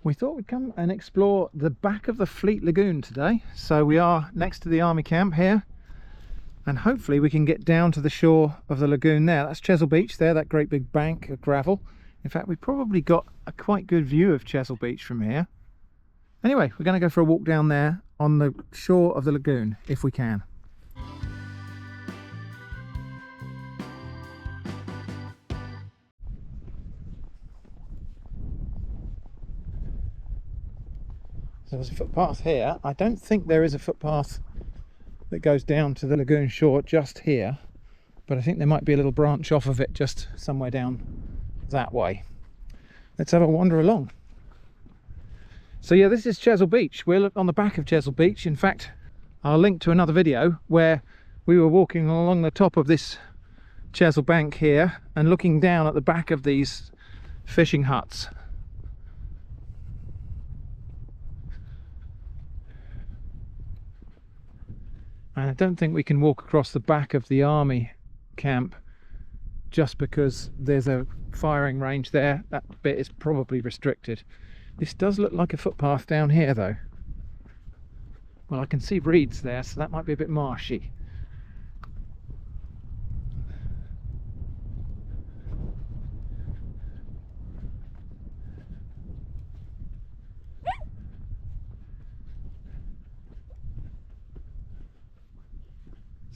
We thought we'd come and explore the back of the Fleet Lagoon today. So we are next to the army camp here, and hopefully we can get down to the shore of the lagoon there. That's Chesil Beach there, that great big bank of gravel. In fact, we've probably got a quite good view of Chesil Beach from here. Anyway, we're going to go for a walk down there on the shore of the lagoon if we can. So there's a footpath here. I don't think there is a footpath that goes down to the lagoon shore just here, but I think there might be a little branch off of it just somewhere down that way. Let's have a wander along. So yeah, this is Chesil Beach. We're on the back of Chesil Beach. In fact, I'll link to another video where we were walking along the top of this Chesil bank here and looking down at the back of these fishing huts. And I don't think we can walk across the back of the army camp just because there's a firing range there. That bit is probably restricted. This does look like a footpath down here though. Well, I can see reeds there, so that might be a bit marshy.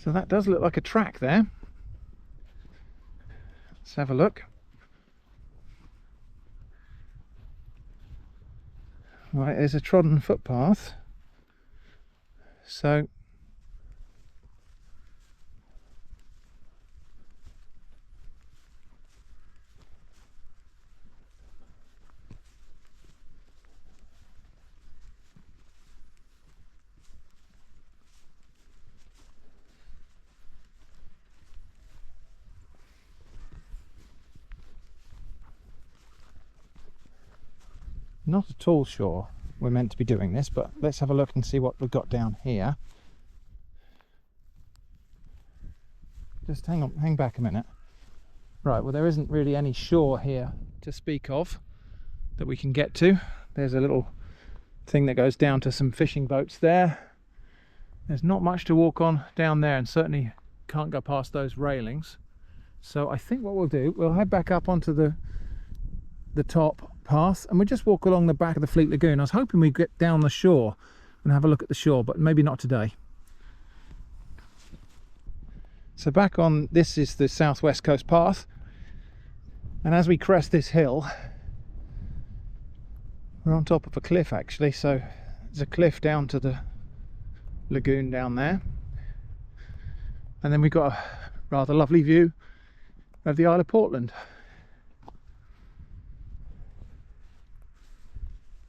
So that does look like a track there. Let's have a look. Right, there's a trodden footpath. So not at all sure we're meant to be doing this, but let's have a look and see what we've got down here. Just hang back a minute. Right, well there isn't really any shore here to speak of that we can get to. There's a little thing that goes down to some fishing boats there. There's not much to walk on down there, and certainly can't go past those railings. So I think what we'll do, we'll head back up onto the top path and we'll just walk along the back of the Fleet Lagoon. I was hoping we'd get down the shore and have a look at the shore, but maybe not today. So back on, this is the southwest coast path, and as we crest this hill, we're on top of a cliff actually. So there's a cliff down to the lagoon down there, and then we've got a rather lovely view of the Isle of Portland.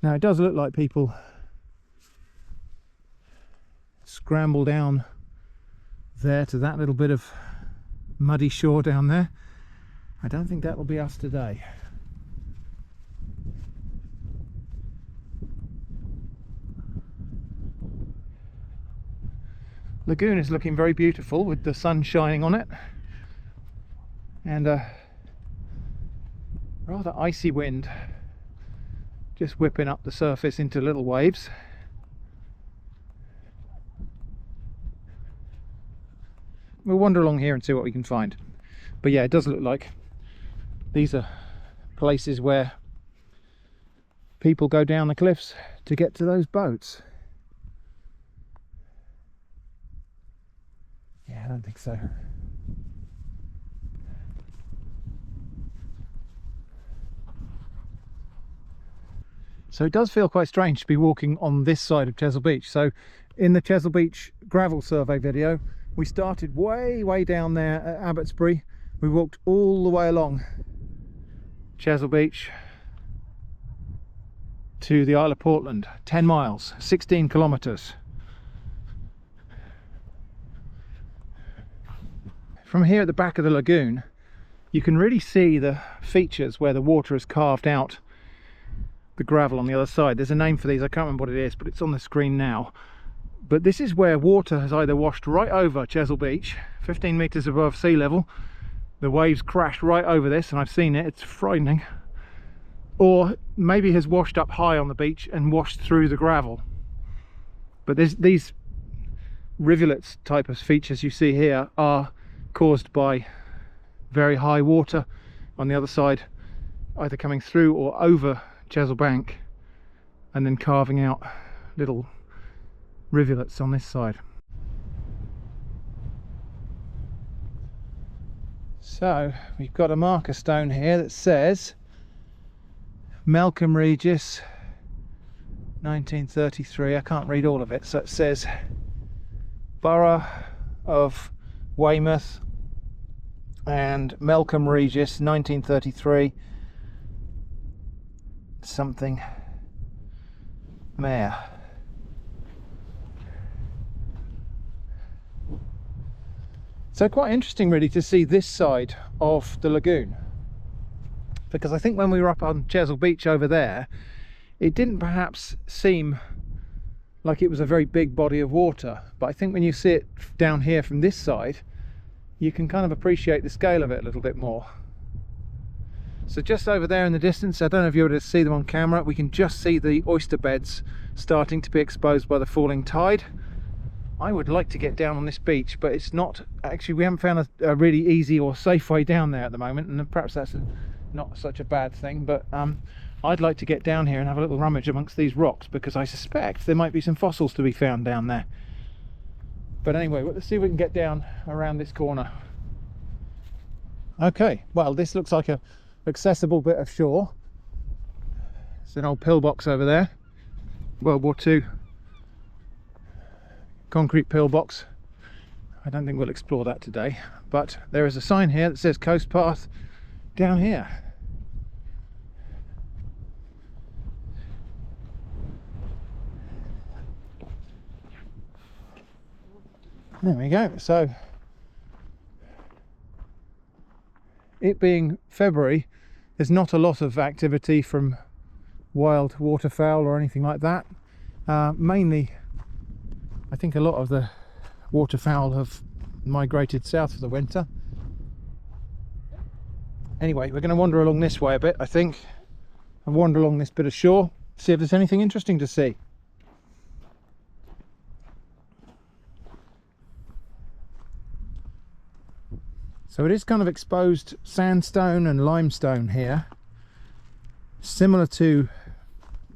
Now it does look like people scramble down there to that little bit of muddy shore down there. I don't think that will be us today. Lagoon is looking very beautiful with the sun shining on it, and a rather icy wind just whipping up the surface into little waves. We'll wander along here and see what we can find. But yeah, it does look like these are places where people go down the cliffs to get to those boats. Yeah, I don't think so. So it does feel quite strange to be walking on this side of Chesil Beach. So in the Chesil Beach gravel survey video, we started way down there at Abbotsbury. We walked all the way along Chesil Beach to the Isle of Portland, 10 miles, 16 kilometers. From here at the back of the lagoon, you can really see the features where the water has carved out the gravel on the other side. There's a name for these, I can't remember what it is, but it's on the screen now. But this is where water has either washed right over Chesil Beach, 15 meters above sea level. The waves crashed right over this, and I've seen it, it's frightening. Or maybe has washed up high on the beach and washed through the gravel. But these rivulets type of features you see here are caused by very high water on the other side, either coming through or over Chesil Bank and then carving out little rivulets on this side. So we've got a marker stone here that says Malcolm Regis 1933. I can't read all of it, so it says Borough of Weymouth and Malcolm Regis 1933 something Mayor. So quite interesting really to see this side of the lagoon, because I think when we were up on Chesil Beach over there, it didn't perhaps seem like it was a very big body of water, but I think when you see it down here from this side, you can kind of appreciate the scale of it a little bit more. So just over there in the distance, I don't know if you're able to see them on camera, we can just see the oyster beds starting to be exposed by the falling tide. I would like to get down on this beach, but it's not actually, we haven't found a really easy or safe way down there at the moment, and perhaps that's not such a bad thing, but I'd like to get down here and have a little rummage amongst these rocks, because I suspect there might be some fossils to be found down there. But anyway, let's see if we can get down around this corner. Okay, well, this looks like a accessible bit of shore. It's an old pillbox over there, World War II concrete pillbox. I don't think we'll explore that today, but there is a sign here that says Coast Path down here. There we go. So it being February, there's not a lot of activity from wild waterfowl or anything like that. Mainly I think a lot of the waterfowl have migrated south for the winter. Anyway, we're going to wander along this way a bit, I think, and wander along this bit of shore, see if there's anything interesting to see. So it is kind of exposed sandstone and limestone here, similar to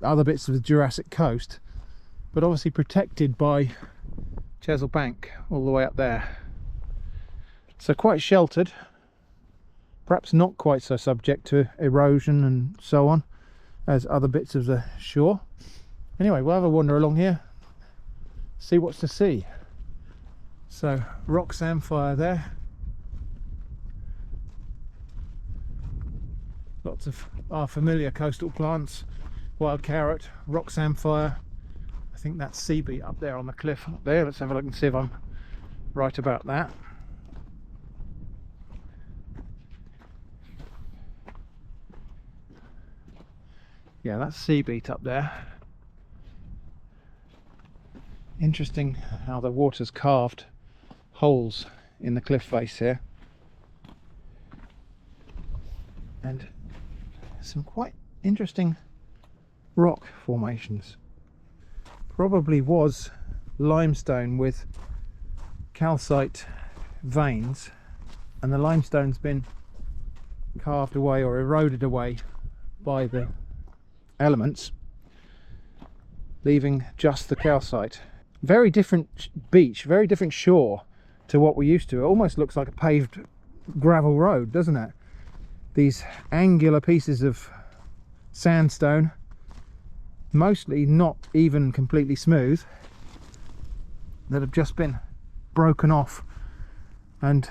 other bits of the Jurassic coast, but obviously protected by Chesil Bank all the way up there. So quite sheltered, perhaps not quite so subject to erosion and so on as other bits of the shore. Anyway, we'll have a wander along here, see what's to see. So rock samphire there, lots of our familiar coastal plants, wild carrot, rock samphire. I think that's sea beet up there on the cliff up there. Let's have a look and see if I'm right about that. Yeah, that's sea beet up there. Interesting how the water's carved holes in the cliff face here, and some quite interesting rock formations. Probably was limestone with calcite veins, and the limestone's been carved away or eroded away by the elements, leaving just the calcite. Very different beach, very different shore to what we're used to. It almost looks like a paved gravel road, doesn't it? These angular pieces of sandstone, mostly not even completely smooth, that have just been broken off and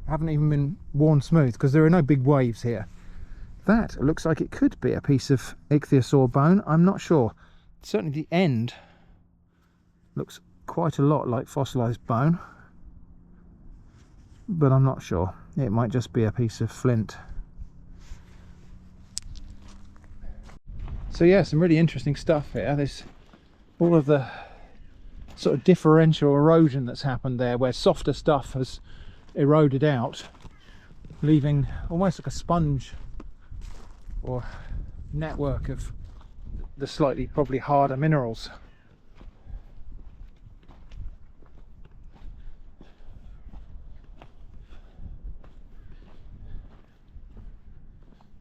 haven't even been worn smooth because there are no big waves here. That looks like it could be a piece of ichthyosaur bone. I'm not sure. Certainly the end looks quite a lot like fossilized bone, but I'm not sure. It might just be a piece of flint. So yeah, some really interesting stuff here. There's all of the sort of differential erosion that's happened there, where softer stuff has eroded out, leaving almost like a sponge or network of the slightly probably harder minerals.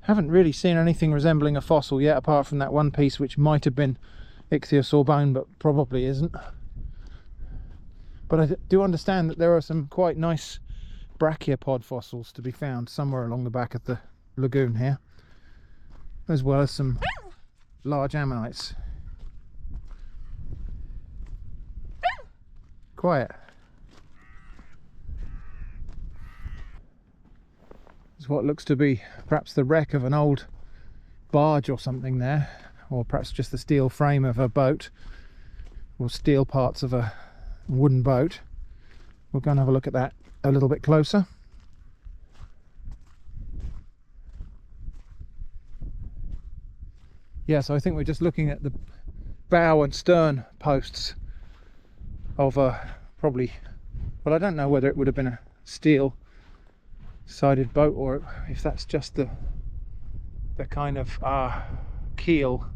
Haven't really seen anything resembling a fossil yet, apart from that one piece which might have been ichthyosaur bone but probably isn't. But I do understand that there are some quite nice brachiopod fossils to be found somewhere along the back of the lagoon here, as well as some large ammonites. Quiet. There's what looks to be perhaps the wreck of an old barge or something there, or perhaps just the steel frame of a boat, or steel parts of a wooden boat. We'll go and have a look at that a little bit closer. Yeah, so I think we're just looking at the bow and stern posts of a probably, well, I don't know whether it would have been a steel sided boat or if that's just the kind of keel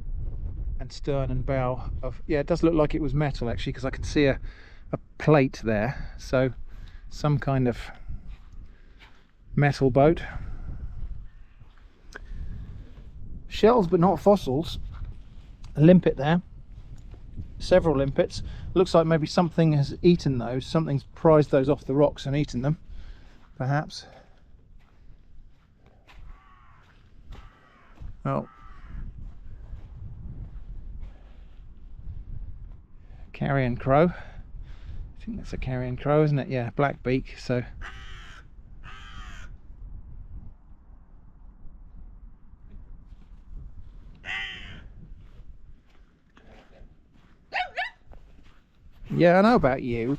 and stern and bow of, yeah, it does look like it was metal actually, because I can see a plate there, so some kind of metal boat. Shells but not fossils. A limpet there, several limpets. Looks like maybe something has eaten those, something's prized those off the rocks and eaten them, perhaps. Well, carrion crow. I think that's a carrion crow, isn't it? Yeah, black beak. So yeah, I know about you.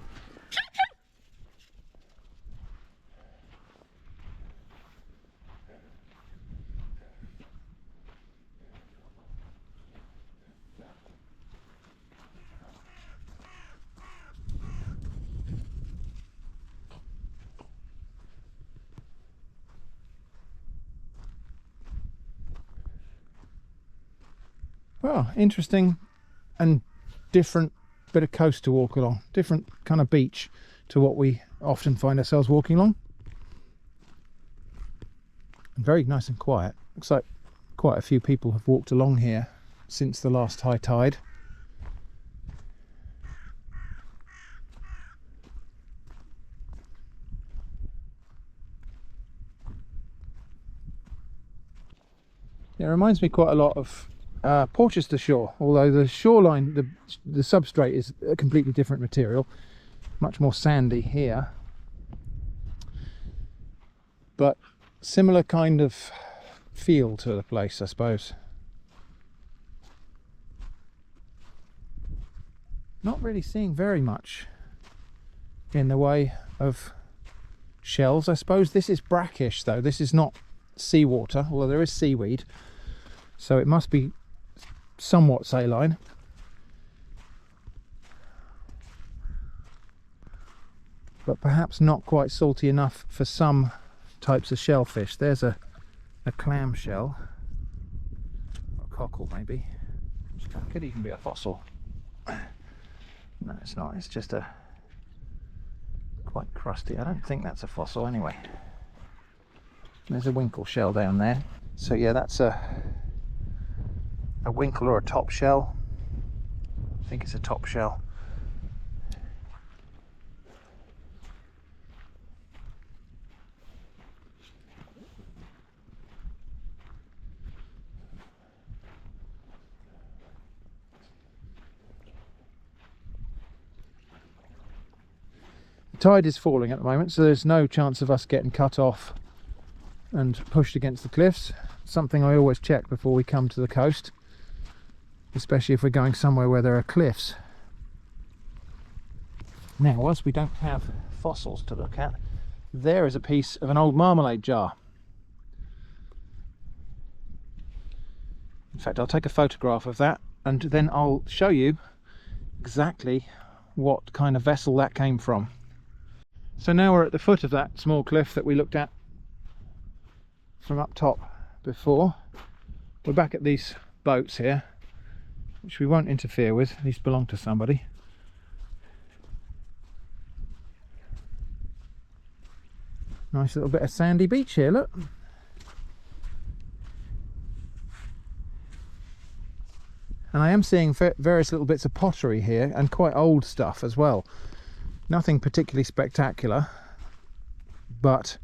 Well, interesting and different bit of coast to walk along, different kind of beach to what we often find ourselves walking along. Very nice and quiet. Looks like quite a few people have walked along here since the last high tide. It reminds me quite a lot of Porchester Shore, although the shoreline, the substrate is a completely different material, much more sandy here, but similar kind of feel to the place, I suppose. Not really seeing very much in the way of shells. I suppose this is brackish though, this is not seawater, although there is seaweed, so it must be somewhat saline. But perhaps not quite salty enough for some types of shellfish. There's a clam shell, or a cockle maybe. Could even be a fossil. No, it's not, it's just a quite crusty. I don't think that's a fossil anyway. There's a winkle shell down there. So yeah, that's a winkle or a top shell. I think it's a top shell. The tide is falling at the moment, so there's no chance of us getting cut off and pushed against the cliffs. Something I always check before we come to the coast, especially if we're going somewhere where there are cliffs. Now, whilst we don't have fossils to look at, there is a piece of an old marmalade jar. In fact, I'll take a photograph of that and then I'll show you exactly what kind of vessel that came from. So now we're at the foot of that small cliff that we looked at from up top before. we're back at these boats here, which we won't interfere with. These belong to somebody. Nice little bit of sandy beach here, look. And I am seeing various little bits of pottery here, and quite old stuff as well. Nothing particularly spectacular, but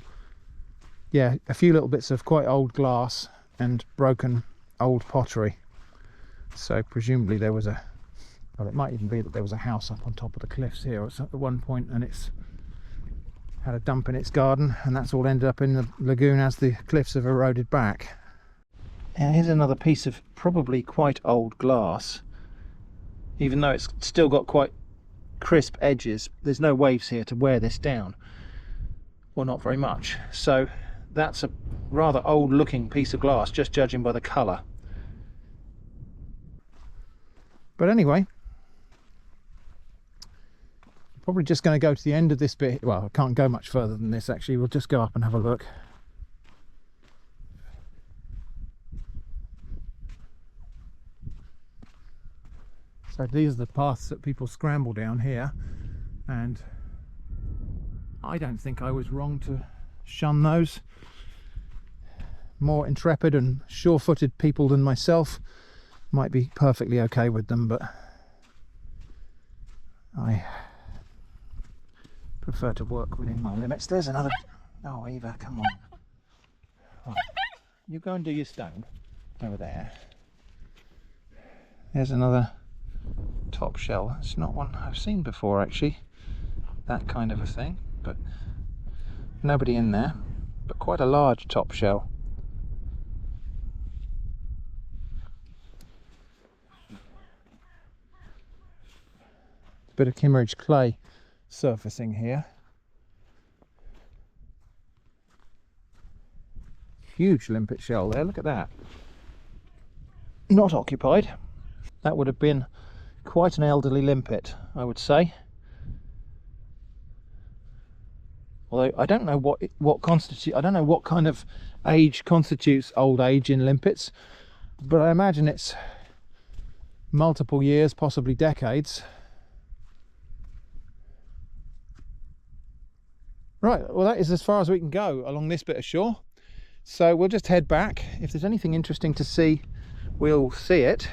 yeah, a few little bits of quite old glass and broken old pottery. So presumably there was well, it might even be that there was a house up on top of the cliffs here at one point, and it's had a dump in its garden, and that's all ended up in the lagoon as the cliffs have eroded back. Now here's another piece of probably quite old glass. Even though it's still got quite crisp edges, there's no waves here to wear this down, or not very much. So that's a rather old looking piece of glass, just judging by the colour. But anyway, probably just going to go to the end of this bit. Well, I can't go much further than this actually. We'll just go up and have a look. So these are the paths that people scramble down here, and I don't think I was wrong to shun those. More intrepid and sure-footed people than myself might be perfectly okay with them, but I prefer to work within my limits. There's another... Oh, Eva, come on. Right. You go and do your stone over there. There's another top shell. It's not one I've seen before actually, that kind of a thing, but nobody in there, but quite a large top shell. Bit of Kimmeridge clay surfacing here. Huge limpet shell there, look at that. Not occupied. That would have been quite an elderly limpet, I would say. Although I don't know I don't know what kind of age constitutes old age in limpets, but I imagine it's multiple years, possibly decades. Right, well that is as far as we can go along this bit of shore. So we'll just head back. If there's anything interesting to see, we'll see it.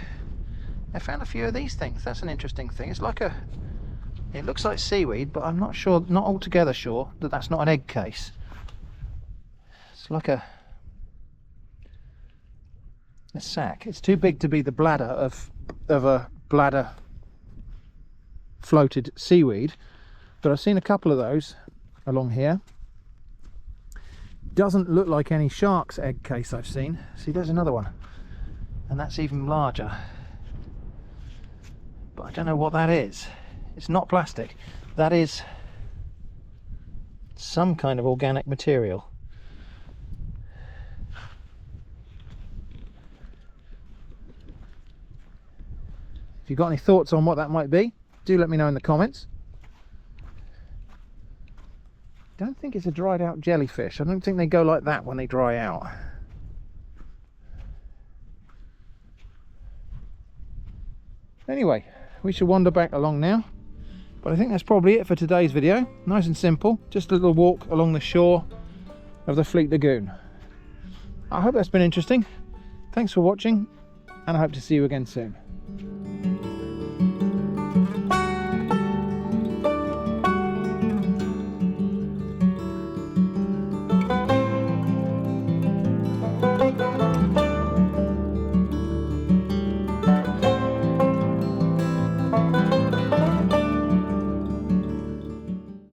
I found a few of these things. That's an interesting thing. It's like it looks like seaweed, but I'm not sure, not altogether sure that that's not an egg case. It's like a sac. It's too big to be the bladder of a bladder floated seaweed, but I've seen a couple of those along here. Doesn't look like any shark's egg case I've seen. See, there's another one, and that's even larger. But I don't know what that is. It's not plastic. That is some kind of organic material. If you've got any thoughts on what that might be, do let me know in the comments. Don't think it's a dried out jellyfish. I don't think they go like that when they dry out. Anyway, we shall wander back along now, but I think that's probably it for today's video. Nice and simple, just a little walk along the shore of the Fleet Lagoon. I hope that's been interesting. Thanks for watching, and I hope to see you again soon.